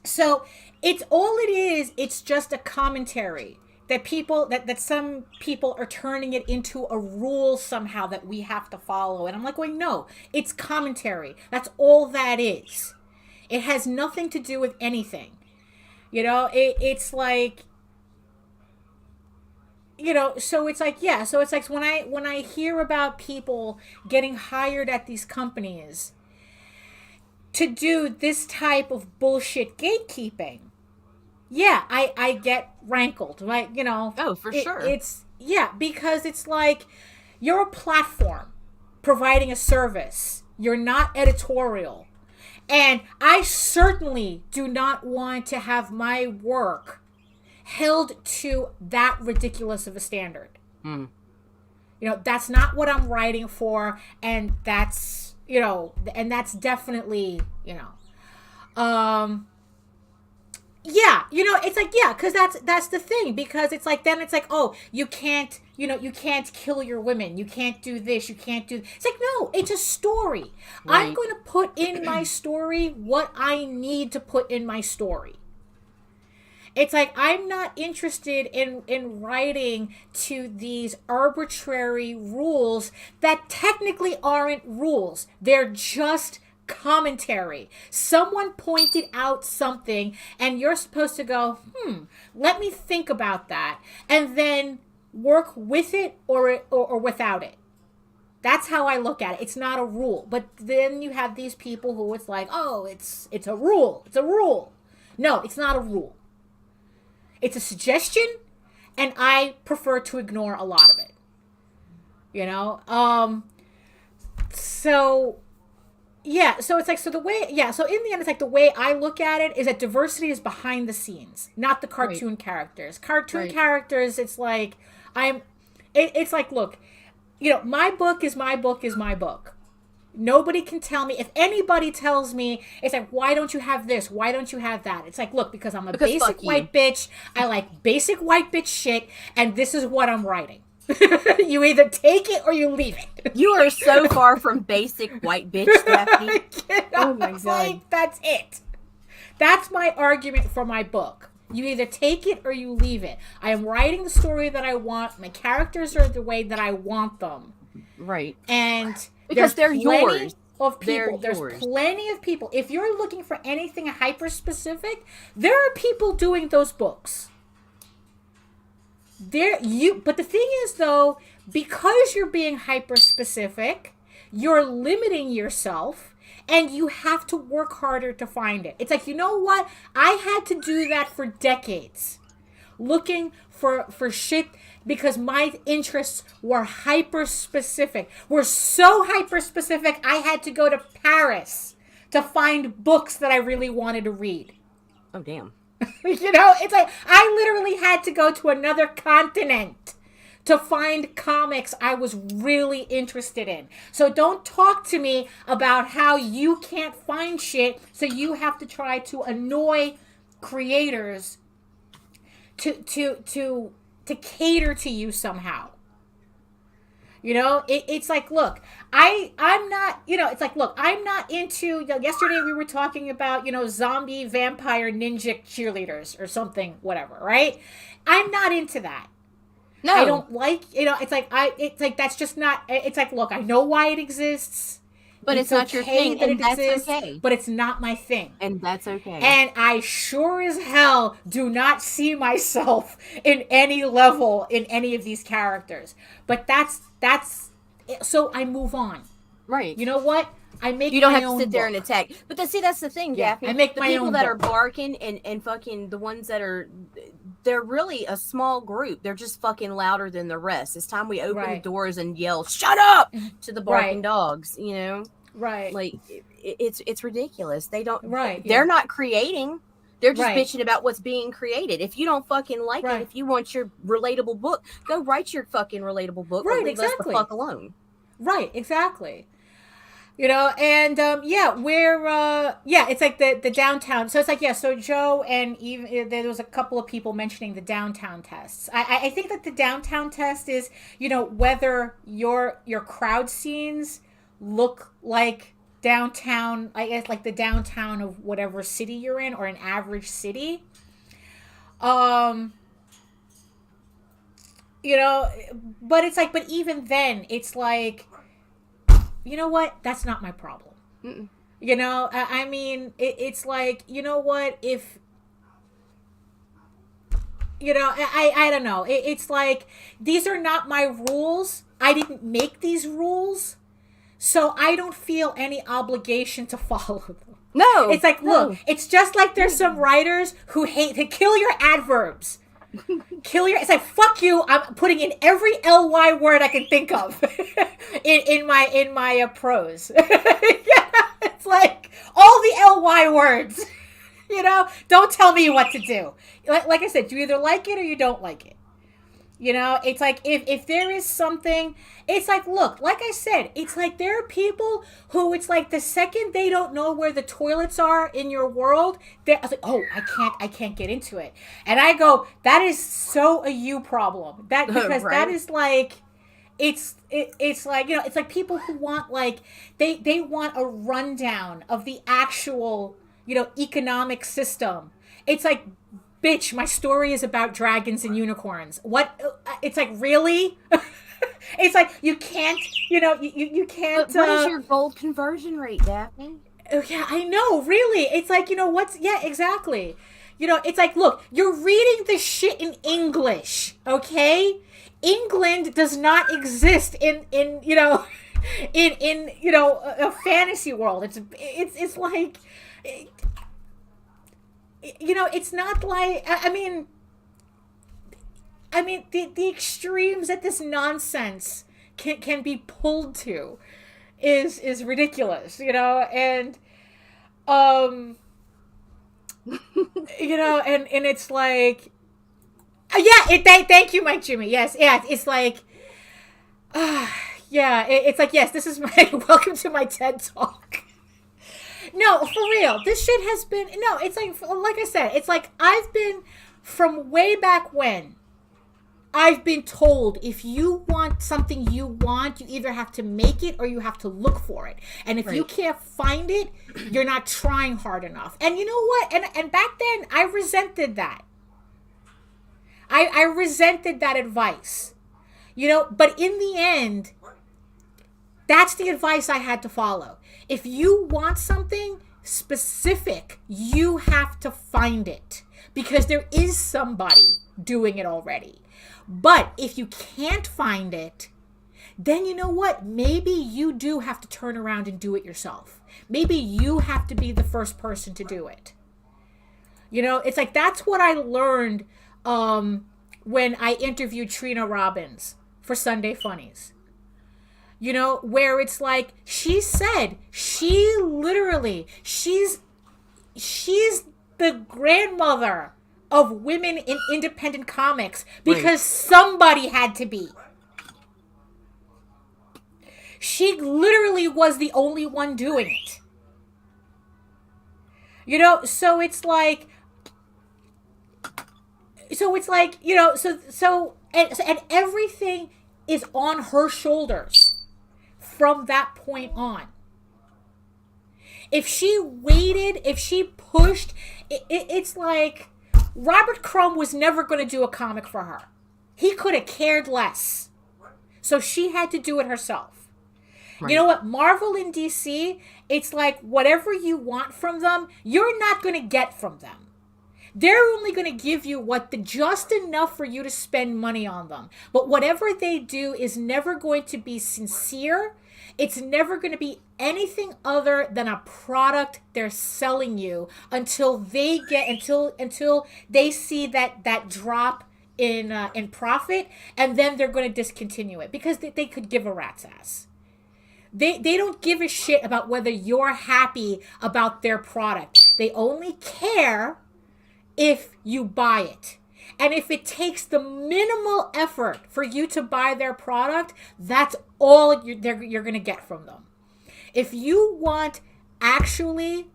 So it's all it is. It's just a commentary that some people are turning it into a rule somehow that we have to follow. And I'm like going, no, it's commentary. That's all that is. It has nothing to do with anything. It's like, so it's like, yeah. So it's like when I hear about people getting hired at these companies to do this type of bullshit gatekeeping, yeah, I get rankled, right? Oh, for sure. It's, yeah, because it's like, you're a platform providing a service. You're not editorial. And I certainly do not want to have my work held to that ridiculous of a standard. That's not what I'm writing for. And that's, and that's definitely, Yeah, you know, it's like, yeah, because that's the thing, because it's like, then it's like, oh, you can't, you know, you can't kill your women, you can't do this, you can't do, it's like, no, it's a story. Right. I'm going to put in my story what I need to put in my story. It's like, I'm not interested in writing to these arbitrary rules that technically aren't rules. They're just commentary. Someone pointed out something and you're supposed to go, let me think about that, and then work with it or without it. That's how I look at it. It's not a rule. But then you have these people who it's like, oh, it's a rule. It's a rule. No, it's not a rule. It's a suggestion, and I prefer to ignore a lot of it. You know? So yeah, so it's like, so the way, yeah, so in the end, it's like the way I look at it is that diversity is behind the scenes, not the cartoon characters. Cartoon characters, it's like, it's like, look, you know, my book is my book is my book. Nobody can tell me, if anybody tells me, it's like, why don't you have this? Why don't you have that? It's like, look, because I'm a basic white bitch. I like basic white bitch shit, and this is what I'm writing. You either take it or you leave it. You are so far from basic white bitch, Daphne. Oh my god. Like, that's it. That's my argument for my book. You either take it or you leave it. I am writing the story that I want. My characters are the way that I want them. Right. And because they're yours. Of people. There's plenty of people. If you're looking for anything hyper specific, there are people doing those books. But the thing is, though, because you're being hyper specific, you're limiting yourself, and you have to work harder to find it. It's like, you know what? I had to do that for decades, looking for shit, because my interests were hyper specific. Were so hyper specific, I had to go to Paris to find books that I really wanted to read. Oh, damn. You know, it's like, I literally had to go to another continent to find comics I was really interested in. So don't talk to me about how you can't find shit, so you have to try to annoy creators to cater to you somehow. You know, it's like, look, I'm not, you know, it's like, look, I'm not into, you know, yesterday we were talking about, you know, zombie vampire ninja cheerleaders or something, whatever, right? I'm not into that. No. I don't like, you know, it's like, that's just not, it's like, look, I know why it exists. But it's not your thing, and that's okay. But it's not my thing. And that's okay. And I sure as hell do not see myself in any level in any of these characters. But that's so I move on. Right. You know what? I make You don't my have to own sit there book. and attack. But that's the thing, Daphne. I make the my people own that book. are barking and fucking the ones that are, they're really a small group. They're just fucking louder than the rest. It's time we open the doors and yell, "Shut up!" to the barking dogs, you know? Right. Like, it's ridiculous. They don't, right. They're not creating. They're just Right. bitching about what's being created. If you don't fucking like it, if you want your relatable book, go write your fucking relatable book. Right, or leave us the fuck alone. Right, exactly. You know, and it's like the downtown. So it's like, so Joe, and even there was a couple of people mentioning the downtown tests. I think that the downtown test is, you know, whether your crowd scenes look like downtown, I guess, like the downtown of whatever city you're in, or an average city. You know, but it's like, but even then, it's like, you know what? That's not my problem. Mm-mm. You know, I mean, it's like, you know what? If, you know, I don't know. It's like, these are not my rules. I didn't make these rules. So I don't feel any obligation to follow them. No. It's like, look, it's just like there's some writers who hate to kill your adverbs. It's like, fuck you, I'm putting in every ly word I can think of in my prose. It's like all the ly words. You know, don't tell me what to do. Like I said, you either like it or you don't like it. You know, it's like if there is something, it's like, look, like I said, it's like there are people who it's like the second they don't know where the toilets are in your world, they're like, oh, I can't get into it. And I go, that is so a you problem. That because Right. that is like, it's like, you know, it's like people who want like, they want a rundown of the actual, you know, economic system. It's like, bitch, my story is about dragons and unicorns. What? It's like, really? It's like, you can't, you know, you can't. But what is your gold conversion rate, Daphne? Oh, yeah, I know, really. It's like, you know, yeah, exactly. You know, it's like, look, you're reading this shit in English, okay? England does not exist in you know, in you know, a fantasy world. It's like, you know, it's not like, I mean, the extremes that this nonsense can be pulled to is ridiculous, you know, and you know, and it's like, yeah, thank you, Mike Jimmy. Yes, yeah, it's like, yeah, it's like, yes, this is my welcome to my TED Talk. No, for real. This shit has been... No, it's like I said, it's like I've been... From way back when, I've been told if you want something you want, you either have to make it or you have to look for it. And if you can't find it, you're not trying hard enough. And you know what? And back then, I resented that. I resented that advice. You know, but in the end, that's the advice I had to follow. If you want something specific, you have to find it because there is somebody doing it already. But if you can't find it, then you know what? Maybe you do have to turn around and do it yourself. Maybe you have to be the first person to do it. You know, it's like that's what I learned when I interviewed Trina Robbins for Sunday Funnies. You know, where it's like, she said, she's the grandmother of women in independent comics because somebody had to be. She literally was the only one doing it. You know, so it's like, you know, and everything is on her shoulders from that point on. If she waited, if she pushed, it's like Robert Crumb was never going to do a comic for her. He could have cared less. So she had to do it herself. Right. You know what? Marvel and DC, it's like whatever you want from them, you're not going to get from them. They're only going to give you what just enough for you to spend money on them. But whatever they do is never going to be sincere. It's never going to be anything other than a product they're selling you until they see that drop in profit, and then they're going to discontinue it because they could give a rat's ass. They don't give a shit about whether you're happy about their product. They only care if you buy it. And if it takes the minimal effort for you to buy their product, that's all you're going to get from them. If you want actually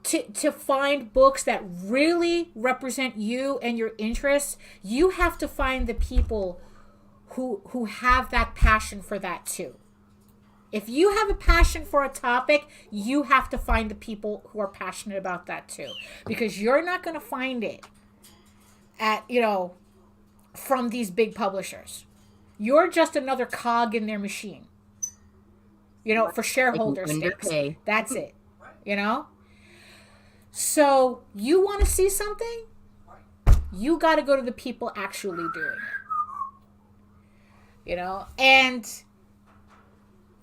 to find books that really represent you and your interests, you have to find the people who have that passion for that too. If you have a passion for a topic, you have to find the people who are passionate about that too. Because you're not going to find it from these big publishers. You're just another cog in their machine. For shareholder stakes. That's it. So you want to see something? You got to go to the people actually doing it.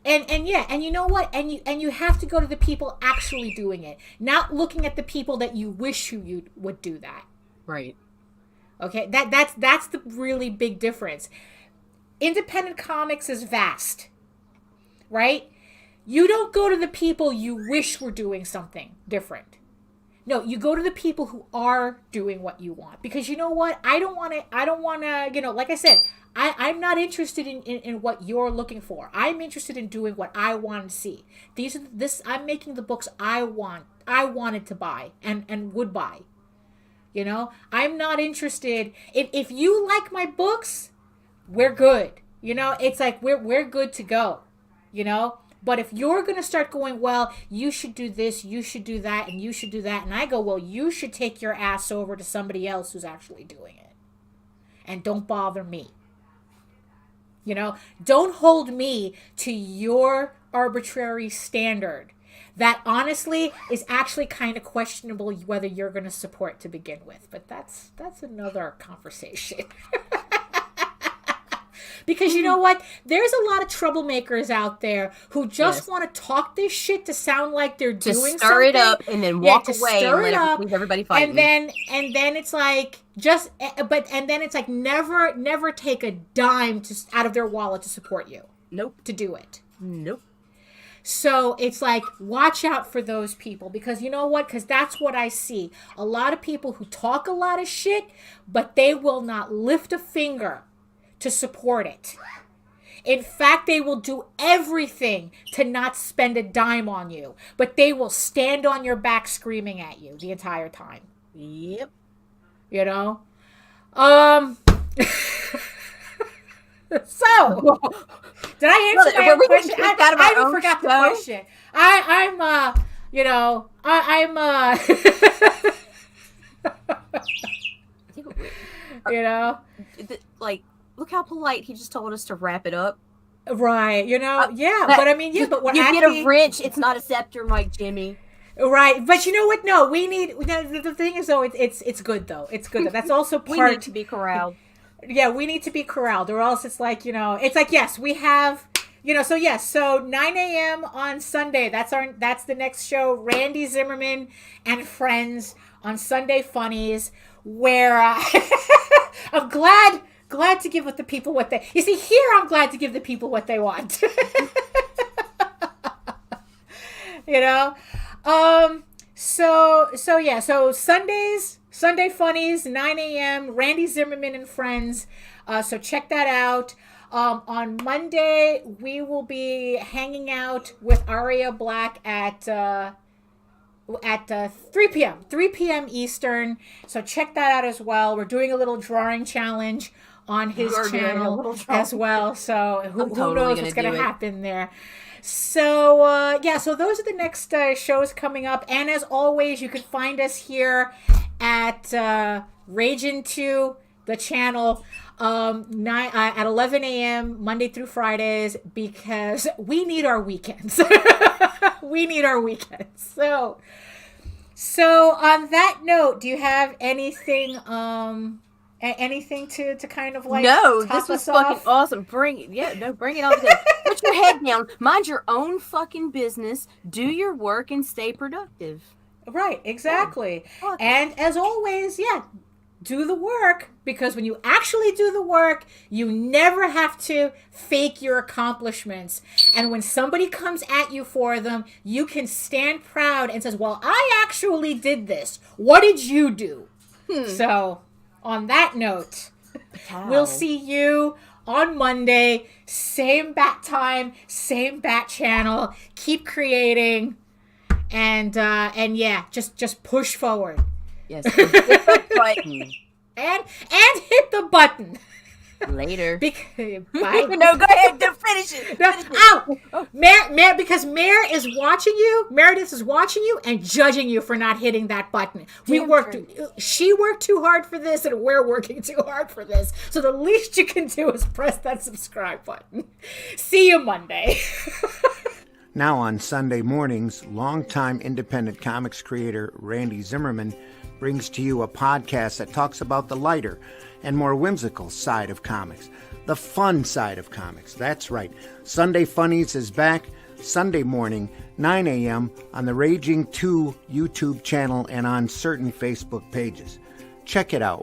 And you know what? And you have to go to the people actually doing it, not looking at the people that you wish you would do that. Right. Okay, that's the really big difference. Independent comics is vast, right? You don't go to the people you wish were doing something different. No, you go to the people who are doing what you want, because you know what? I don't want to, you know, like I said, I'm not interested in what you're looking for. I'm interested in doing what I want to see. I'm making the books I wanted to buy and would buy. You know, I'm not interested if you like my books, we're good. You know, it's like we're good to go, you know? But if you're going to start going, well, you should do this, you should do that, and you should do that, and I go, well, you should take your ass over to somebody else who's actually doing it. And don't bother me. You know, don't hold me to your arbitrary standard that honestly is actually kind of questionable whether you're going to support to begin with. But that's another conversation. Because you know what? There's a lot of troublemakers out there who just want to talk this shit to sound like they're doing something. To stir it up and then walk away and leave everybody fighting. And then it's like then it's like never take a dime out of their wallet to support you. Nope. To do it. Nope. So it's like, watch out for those people, because you know what? Because that's what I see. A lot of people who talk a lot of shit, but they will not lift a finger to support it. In fact, they will do everything to not spend a dime on you, but they will stand on your back screaming at you the entire time. Yep. You know? So, did I answer my own question? I even forgot the question. I'm you know, you know, like, look how polite he just told us to wrap it up. Right, you know, but I mean, but what you get a wrench, it's not a scepter, Mike Jimmy. Right, but you know what? No, we need. The thing is, though, it's good though. It's good. That's also part. We need to be corralled. Yeah, we need to be corralled, or else it's like, you know, it's like, yes, we have, you know, so 9 a.m. on Sunday. That's the next show. Randy Zimmerman and Friends on Sunday Funnies, where I'm glad to give the people what they. You see, here I'm glad to give the people what they want. You know, so Sunday Funnies, 9 a.m., Randy Zimmerman and Friends. So check that out. On Monday, we will be hanging out with Aria Black at 3 p.m. 3 p.m. Eastern. So check that out as well. We're doing a little drawing challenge on his channel as well. So who knows what's going to happen there. So, so those are the next shows coming up. And as always, you can find us here at Ragin 2, the channel, at 11 a.m. Monday through Fridays, because we need our weekends. We need our weekends. So on that note, do you have anything to kind of like this was fucking awesome. Bring it on together. Put your head down, mind your own fucking business, do your work, and stay productive. Right, exactly. And as always, do the work, because when you actually do the work, you never have to fake your accomplishments. And when somebody comes at you for them, you can stand proud and says, well, I actually did this. What did you do? So on that note, we'll see you on Monday. Same bat time, same bat channel. Keep creating. And just push forward. Yes. Hit the button. And hit the button. Later. Bye. No, go ahead. Finish it. Ow! Because Meredith is watching you and judging you for not hitting that button. She worked too hard for this, and we're working too hard for this. So the least you can do is press that subscribe button. See you Monday. Now on Sunday mornings, longtime independent comics creator Randy Zimmerman brings to you a podcast that talks about the lighter and more whimsical side of comics, the fun side of comics. That's right. Sunday Funnies is back Sunday morning, 9 a.m. on the Raging 2 YouTube channel and on certain Facebook pages. Check it out.